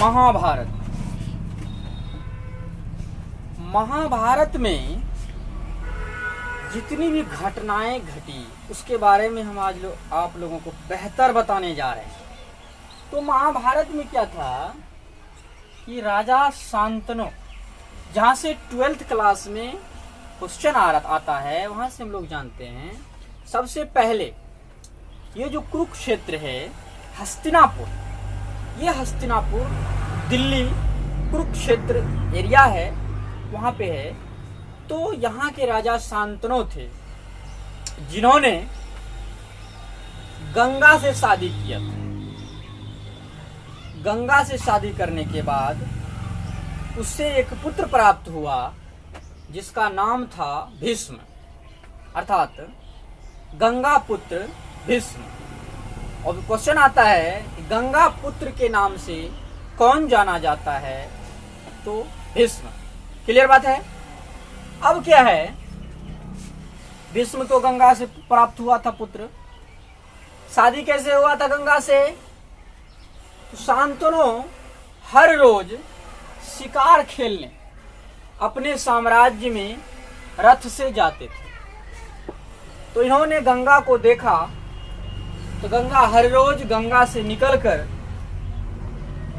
महाभारत। महाभारत में जितनी भी घटनाएं घटी उसके बारे में हम आज आप लोगों को बेहतर बताने जा रहे हैं। तो महाभारत में क्या था कि राजा शांतनु, जहाँ से 12th क्लास में क्वेश्चन आता है वहाँ से हम लोग जानते हैं। सबसे पहले ये जो कुरुक्षेत्र है, हस्तिनापुर, ये हस्तिनापुर दिल्ली कुरुक्षेत्र एरिया है, वहाँ पे है। तो यहाँ के राजा शांतनु थे जिन्होंने गंगा से शादी किया था। गंगा से शादी करने के बाद उससे एक पुत्र प्राप्त हुआ जिसका नाम था भीष्म, अर्थात गंगा पुत्र भीष्म। और क्वेश्चन आता है कि गंगा पुत्र के नाम से कौन जाना जाता है? तो भीष्म। क्लियर बात है। अब क्या है, भीष्म तो गंगा से प्राप्त हुआ था पुत्र। शादी कैसे हुआ था गंगा से? तो शांतनु हर रोज शिकार खेलने अपने साम्राज्य में रथ से जाते थे। तो इन्होंने गंगा को देखा तो गंगा हर रोज गंगा से निकलकर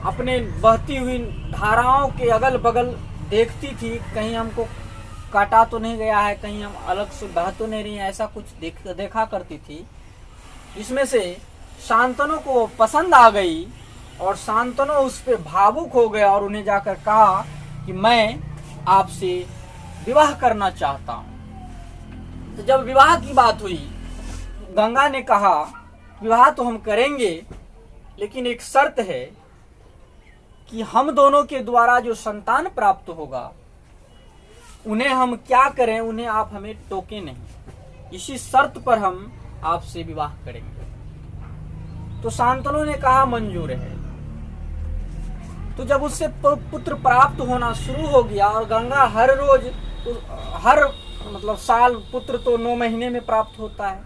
अपने बहती हुई धाराओं के अगल बगल देखती थी, कहीं हमको काटा तो नहीं गया है, कहीं हम अलग से बह तो नहीं रही है, ऐसा कुछ देखा करती थी। इसमें से शांतनु को पसंद आ गई और शांतनु उस पर भावुक हो गया और उन्हें जाकर कहा कि मैं आपसे विवाह करना चाहता हूं। तो जब विवाह की बात हुई, गंगा ने कहा विवाह तो हम करेंगे, लेकिन एक शर्त है कि हम दोनों के द्वारा जो संतान प्राप्त होगा उन्हें हम क्या करें, उन्हें आप हमें टोके नहीं, इसी शर्त पर हम आपसे विवाह करेंगे। तो शांतनु ने कहा मंजूर है। तो जब उससे पुत्र प्राप्त होना शुरू हो गया और गंगा हर रोज मतलब साल पुत्र तो 9 महीने में प्राप्त होता है,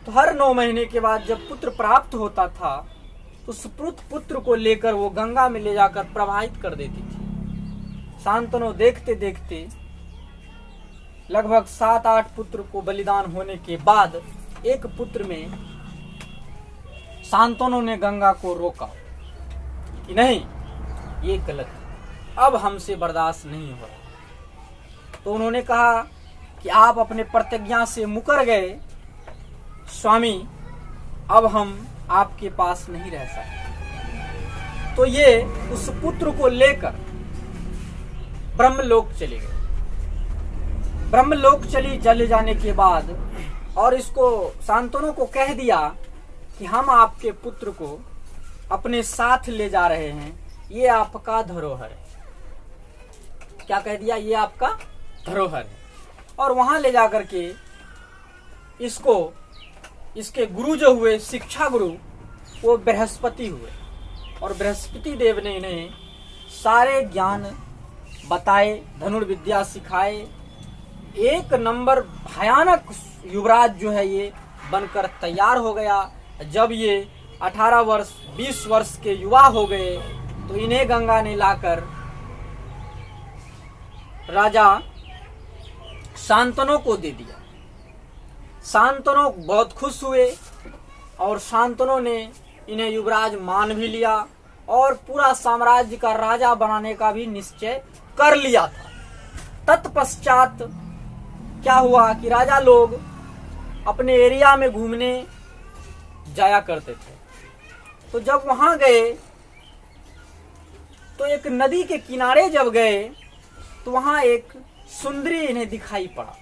तो हर 9 महीने के बाद जब पुत्र प्राप्त होता था तो उस पुत्र को लेकर वो गंगा में ले जाकर प्रवाहित कर देती थी। शांतनु देखते देखते लगभग 7-8 पुत्र को बलिदान होने के बाद एक पुत्र में शांतनु ने गंगा को रोका कि नहीं, ये गलत है, अब हमसे बर्दाश्त नहीं हो रहा। तो उन्होंने कहा कि आप अपने प्रतिज्ञा से मुकर गए स्वामी, अब हम आपके पास नहीं रह सकते। तो ये उस पुत्र को लेकर ब्रह्मलोक चले गए। ब्रह्मलोक चले जाने के बाद और इसको शांतनु को कह दिया कि हम आपके पुत्र को अपने साथ ले जा रहे हैं, ये आपका धरोहर है। क्या कह दिया? ये आपका धरोहर है। और वहां ले जाकर के इसके गुरु जो हुए, शिक्षा गुरु, वो बृहस्पति हुए और बृहस्पति देव ने इन्हें सारे ज्ञान बताए, धनुर्विद्या सिखाए। एक नंबर भयानक युवराज जो है ये बनकर तैयार हो गया। जब ये 18 वर्ष 20 वर्ष के युवा हो गए तो इन्हें गंगा ने लाकर राजा शांतनु को दे दिया। शांतनु बहुत खुश हुए और शांतनु ने इन्हें युवराज मान भी लिया और पूरा साम्राज्य का राजा बनाने का भी निश्चय कर लिया था। तत्पश्चात क्या हुआ कि राजा लोग अपने एरिया में घूमने जाया करते थे। तो जब वहां गए तो एक नदी के किनारे जब गए तो वहां एक सुंदरी इन्हें दिखाई पड़ा।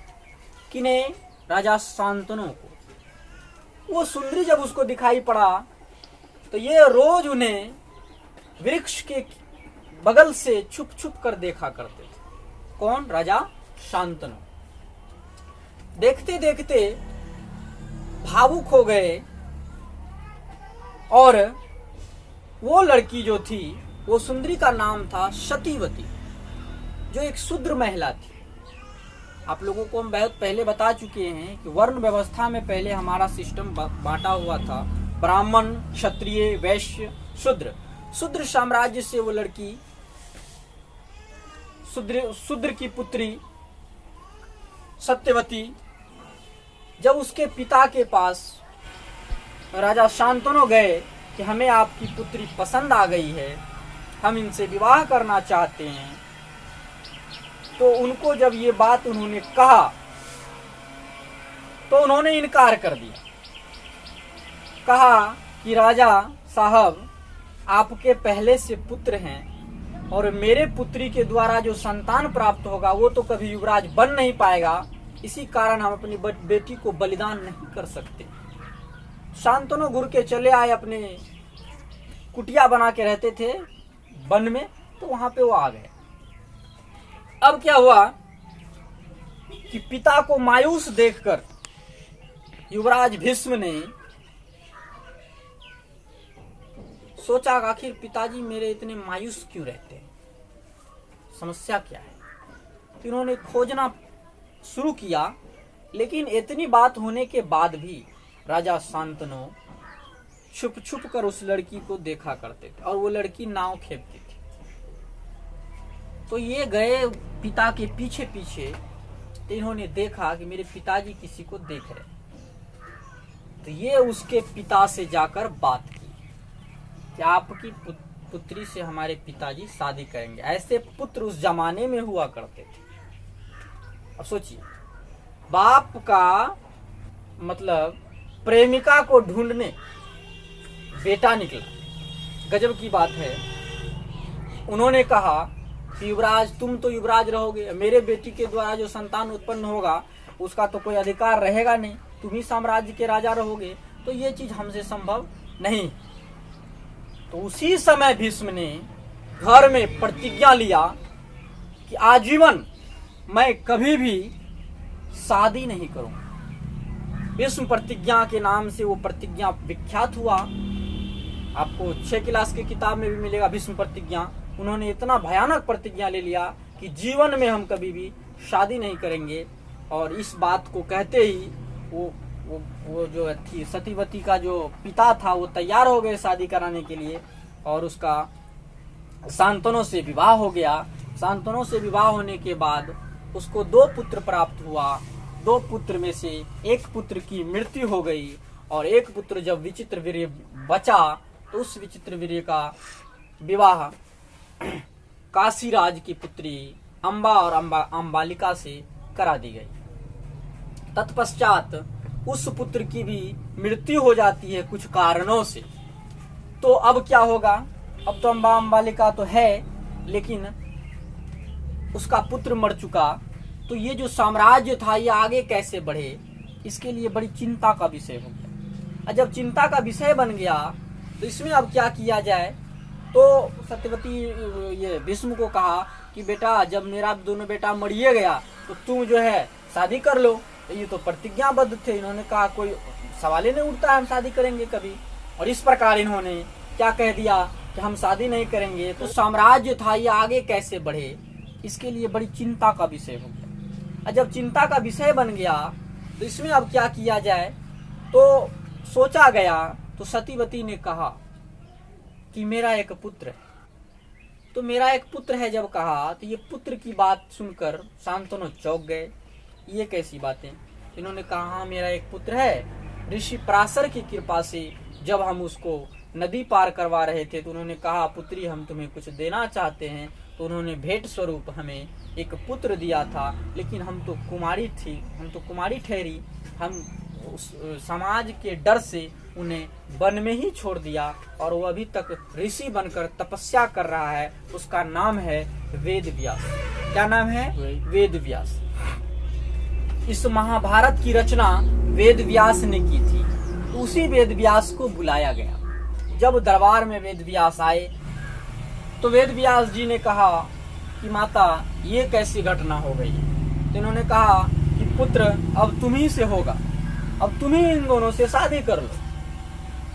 किन्हें? राजा शांतनु को। वो सुंदरी जब उसको दिखाई पड़ा तो ये रोज उन्हें वृक्ष के बगल से छुप छुप कर देखा करते थे। कौन? राजा शांतनु। देखते देखते भावुक हो गए और वो लड़की जो थी, वो सुंदरी का नाम था सतीवती, जो एक शूद्र महिला थी। आप लोगों को हम बहुत पहले बता चुके हैं कि वर्ण व्यवस्था में पहले हमारा सिस्टम बांटा हुआ था, ब्राह्मण, क्षत्रिय, वैश्य, शूद्र। शूद्र साम्राज्य से वो लड़की, शूद्र की पुत्री सत्यवती, जब उसके पिता के पास राजा शांतनु गए कि हमें आपकी पुत्री पसंद आ गई है, हम इनसे विवाह करना चाहते हैं, तो उनको जब ये बात उन्होंने कहा तो उन्होंने इनकार कर दिया। कहा कि राजा साहब, आपके पहले से पुत्र हैं और मेरे पुत्री के द्वारा जो संतान प्राप्त होगा वो तो कभी युवराज बन नहीं पाएगा, इसी कारण हम अपनी बेटी को बलिदान नहीं कर सकते। शांतनु घुर के चले आए, अपने कुटिया बना के रहते थे वन में, तो वहां पे वो आ गए। अब क्या हुआ कि पिता को मायूस देखकर युवराज भीष्म ने सोचा आखिर पिताजी मेरे इतने मायूस क्यों रहते हैं, समस्या क्या है। तो इन्होंने खोजना शुरू किया, लेकिन इतनी बात होने के बाद भी राजा शांतनु छुप छुप कर उस लड़की को देखा करते थे और वो लड़की नाव खेपती थी। तो ये गए पिता के पीछे पीछे, तो इन्होंने देखा कि मेरे पिताजी किसी को देख रहे, तो ये उसके पिता से जाकर बात की कि आपकी पुत्री से हमारे पिताजी शादी करेंगे। ऐसे पुत्र उस जमाने में हुआ करते थे। अब सोचिए, बाप का मतलब प्रेमिका को ढूंढने बेटा निकला, गजब की बात है। उन्होंने कहा कि युवराज, तुम तो युवराज रहोगे, मेरे बेटी के द्वारा जो संतान उत्पन्न होगा उसका तो कोई अधिकार रहेगा नहीं, तुम ही साम्राज्य के राजा रहोगे, तो ये चीज हमसे संभव नहीं। तो उसी समय भीष्म ने घर में प्रतिज्ञा लिया कि आजीवन मैं कभी भी शादी नहीं करूंगा। भीष्म प्रतिज्ञा के नाम से वो प्रतिज्ञा विख्यात हुआ। आपको 6 क्लास की किताब में भी मिलेगा भीष्म प्रतिज्ञा। उन्होंने इतना भयानक प्रतिज्ञा ले लिया कि जीवन में हम कभी भी शादी नहीं करेंगे। और इस बात को कहते ही वो जो थी सतीवती का जो पिता था वो तैयार हो गए शादी कराने के लिए, और उसका शांतनु से विवाह हो गया। शांतनु से विवाह होने के बाद उसको 2 पुत्र प्राप्त हुआ। 2 पुत्र में से एक पुत्र की मृत्यु हो गई, और एक पुत्र जब विचित्रवीर्य बचा तो उस विचित्रवीर्य का विवाह काशीराज की पुत्री अंबा और अंबालिका से करा दी गई। तत्पश्चात उस पुत्र की भी मृत्यु हो जाती है कुछ कारणों से। तो अब क्या होगा, अब तो अंबालिका तो है, लेकिन उसका पुत्र मर चुका, तो ये जो साम्राज्य था ये आगे कैसे बढ़े, इसके लिए बड़ी चिंता का विषय हो गया। और जब चिंता का विषय बन गया तो इसमें अब क्या किया जाए। तो सत्यवती ये भीष्म को कहा कि बेटा, जब मेरा दोनों बेटा मरिए गया तो तुम जो है शादी कर लो। तो ये तो प्रतिज्ञाबद्ध थे, इन्होंने कहा कोई सवाल ही नहीं उठता हम शादी करेंगे कभी। और इस प्रकार इन्होंने क्या कह दिया कि हम शादी नहीं करेंगे, तो साम्राज्य था ये आगे कैसे बढ़े, इसके लिए बड़ी चिंता का विषय हो गया। और जब चिंता का विषय बन गया तो इसमें अब क्या किया जाए, तो सोचा गया। तो सतीवती ने कहा कि मेरा एक पुत्र है। तो मेरा एक पुत्र है जब कहा, तो ये पुत्र की बात सुनकर शांतनु चौंक गए। ये कैसी बातें। इन्होंने कहा हाँ मेरा एक पुत्र है। ऋषि पराशर की कृपा से जब हम उसको नदी पार करवा रहे थे तो उन्होंने कहा पुत्री हम तुम्हें कुछ देना चाहते हैं। तो उन्होंने भेंट स्वरूप हमें एक पुत्र दिया था, लेकिन हम तो कुमारी ठहरी। हम उस समाज के डर से उन्हें वन में ही छोड़ दिया, और वो अभी तक ऋषि बनकर तपस्या कर रहा है। उसका नाम है वेद व्यास। क्या नाम है? वेद व्यास। इस महाभारत की रचना वेद व्यास ने की थी। तो उसी वेद व्यास को बुलाया गया। जब दरबार में वेद व्यास आए तो वेद व्यास जी ने कहा कि माता ये कैसी घटना हो गई। तो इन्होंने कहा कि पुत्र अब तुम ही से होगा, अब तुम ही इन दोनों से शादी कर लो।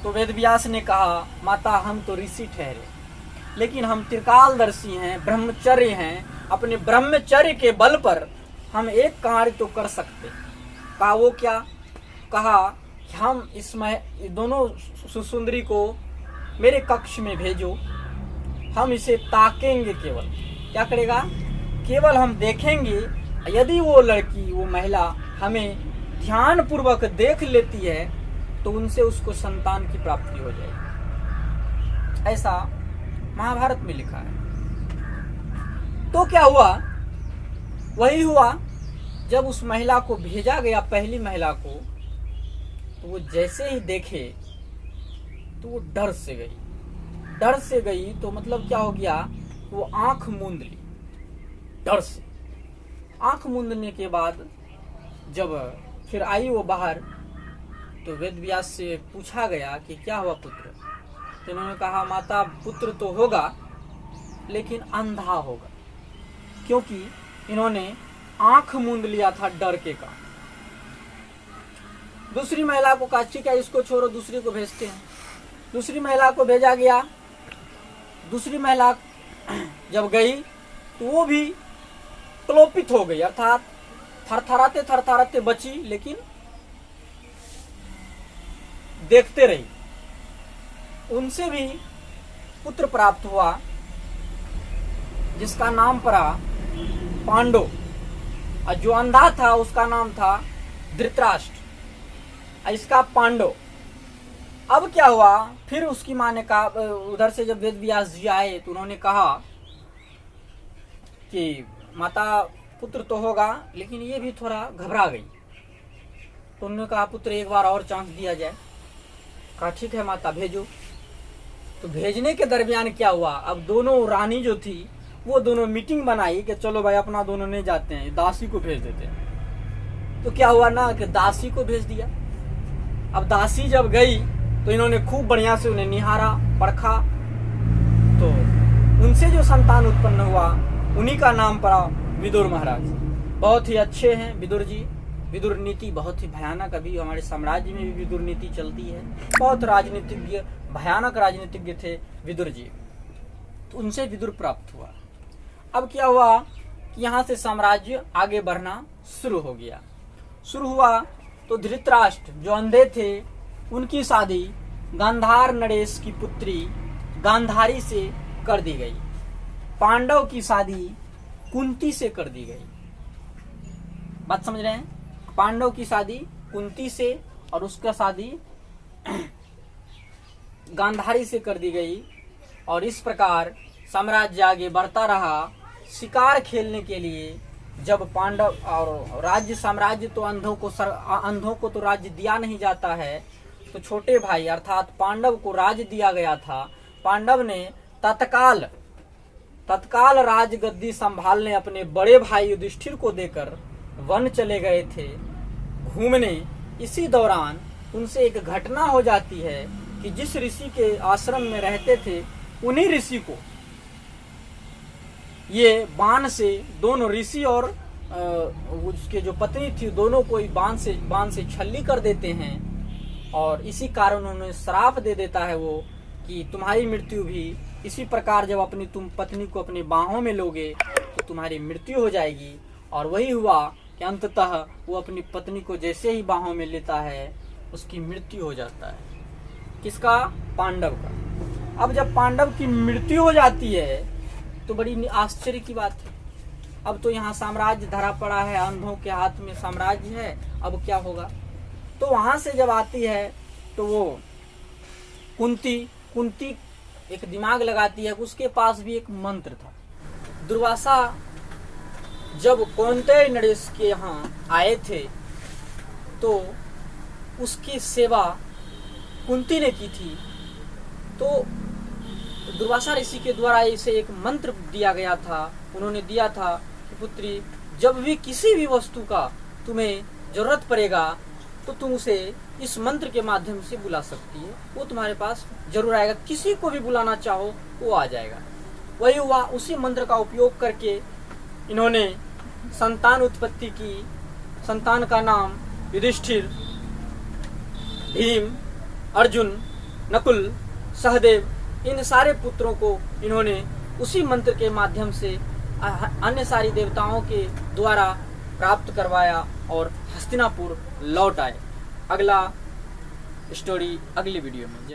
तो वेद व्यास ने कहा माता हम तो ऋषि ठहरे, लेकिन हम त्रिकालदर्शी हैं, ब्रह्मचर्य हैं। अपने ब्रह्मचर्य के बल पर हम एक कार्य तो कर सकते। कहा वो क्या? कहा कि हम इसमें दोनों सुंदरी को मेरे कक्ष में भेजो हम इसे ताकेंगे केवल। क्या करेगा? केवल हम देखेंगे। यदि वो लड़की, वो महिला हमें ध्यान पूर्वक देख लेती है तो उनसे उसको संतान की प्राप्ति हो जाएगी। ऐसा महाभारत में लिखा है। तो क्या हुआ? वही हुआ, जब उस महिला को भेजा गया, पहली महिला को, तो वो जैसे ही देखे तो वो डर से गई। तो मतलब क्या हो गया? वो आंख मूंद ली डर से। आंख मूंदने के बाद जब फिर आई वो बाहर, तो वेद व्यास से पूछा गया कि क्या हुआ पुत्र? तो उन्होंने कहा, माता पुत्र तो होगा लेकिन अंधा होगा, क्योंकि इन्होंने आंख मूंद लिया था डर के कारण। दूसरी महिला को कहा, ठीक है इसको छोड़ो, दूसरी को भेजते हैं। दूसरी महिला को भेजा गया। दूसरी महिला जब गई तो वो भी क्लोपित हो गई, अर्थात थरथराते बची, लेकिन देखते रही। उनसे भी पुत्र प्राप्त हुआ, जिसका नाम पड़ा पांडु, और जो अंधा था उसका नाम था धृतराष्ट्र, इसका पांडु। अब क्या हुआ? फिर उसकी माँ ने कहा, उधर से जब वेद व्यास जी आए तो उन्होंने कहा कि माता पुत्र तो होगा, लेकिन ये भी थोड़ा घबरा गई। तो उन्होंने कहा, पुत्र एक बार और चांस दिया जाए। कहा ठीक है माता, भेजो। तो भेजने के दरमियान क्या हुआ? अब दोनों रानी जो थी वो दोनों मीटिंग बनाई कि चलो भाई अपना दोनों नहीं जाते हैं, दासी को भेज देते हैं। तो क्या हुआ ना कि दासी को भेज दिया। अब दासी जब गई तो इन्होंने खूब बढ़िया से उन्हें निहारा, परखा, तो उनसे जो संतान उत्पन्न हुआ उन्हीं का नाम पड़ा विदुर महाराज। बहुत ही अच्छे हैं विदुर जी। विदुर नीति बहुत ही भयानक, अभी हमारे साम्राज्य में भी विदुर नीति चलती है। बहुत राजनीतिज्ञ, भयानक राजनीतिज्ञ थे विदुर जी। तो उनसे विदुर प्राप्त हुआ। अब क्या हुआ कि यहाँ से साम्राज्य आगे बढ़ना शुरू हो गया। शुरू हुआ तो धृतराष्ट्र जो अंधे थे उनकी शादी गांधार नरेश की पुत्री गांधारी से कर दी गई। पांडव की शादी कुंती से कर दी गई। बात समझ रहे हैं? पांडव की शादी कुंती से और उसका शादी गांधारी से कर दी गई। और इस प्रकार साम्राज्य आगे बढ़ता रहा। शिकार खेलने के लिए जब पांडव और राज्य, साम्राज्य तो अंधों को तो राज्य दिया नहीं जाता है, तो छोटे भाई अर्थात पांडव को राज्य दिया गया था। पांडव ने तत्काल राजगद्दी संभालने अपने बड़े भाई युधिष्ठिर को देकर वन चले गए थे घूमने। इसी दौरान उनसे एक घटना हो जाती है कि जिस ऋषि के आश्रम में रहते थे उन्हीं ऋषि को ये बाण से, दोनों ऋषि और उसके जो पत्नी थी, दोनों को बाण से छल्ली कर देते हैं। और इसी कारण उन्हें श्राप दे देता है वो कि तुम्हारी मृत्यु भी इसी प्रकार, जब तुम पत्नी को अपनी बाहों में लोगे तो तुम्हारी मृत्यु हो जाएगी। और वही हुआ कि अंततः वो अपनी पत्नी को जैसे ही बाहों में लेता है उसकी मृत्यु हो जाता है। किसका? पांडव का। अब जब पांडव की मृत्यु हो जाती है तो बड़ी आश्चर्य की बात है। अब तो यहाँ साम्राज्य धरा पड़ा है, अंधों के हाथ में साम्राज्य है, अब क्या होगा? तो वहां से जब आती है तो वो कुंती एक दिमाग लगाती है। उसके पास भी एक मंत्र था। दुर्वासा जब कौंतेय नरेश के यहाँ आए थे तो उसकी सेवा कुंती ने की थी। तो दुर्वासा ऋषि के द्वारा इसे एक मंत्र दिया गया था। उन्होंने दिया था कि पुत्री, जब भी किसी भी वस्तु का तुम्हें जरूरत पड़ेगा तो तुम उसे इस मंत्र के माध्यम से बुला सकती है, वो तुम्हारे पास जरूर आएगा। किसी को भी बुलाना चाहो वो आ जाएगा। वही हुआ। उसी मंत्र का उपयोग करके इन्होंने संतान उत्पत्ति की। संतान का नाम युधिष्ठिर, भीम, अर्जुन, नकुल, सहदेव, इन सारे पुत्रों को इन्होंने उसी मंत्र के माध्यम से अन्य सारी देवताओं के द्वारा प्राप्त करवाया और हस्तिनापुर लौट आए। अगला स्टोरी अगली वीडियो में।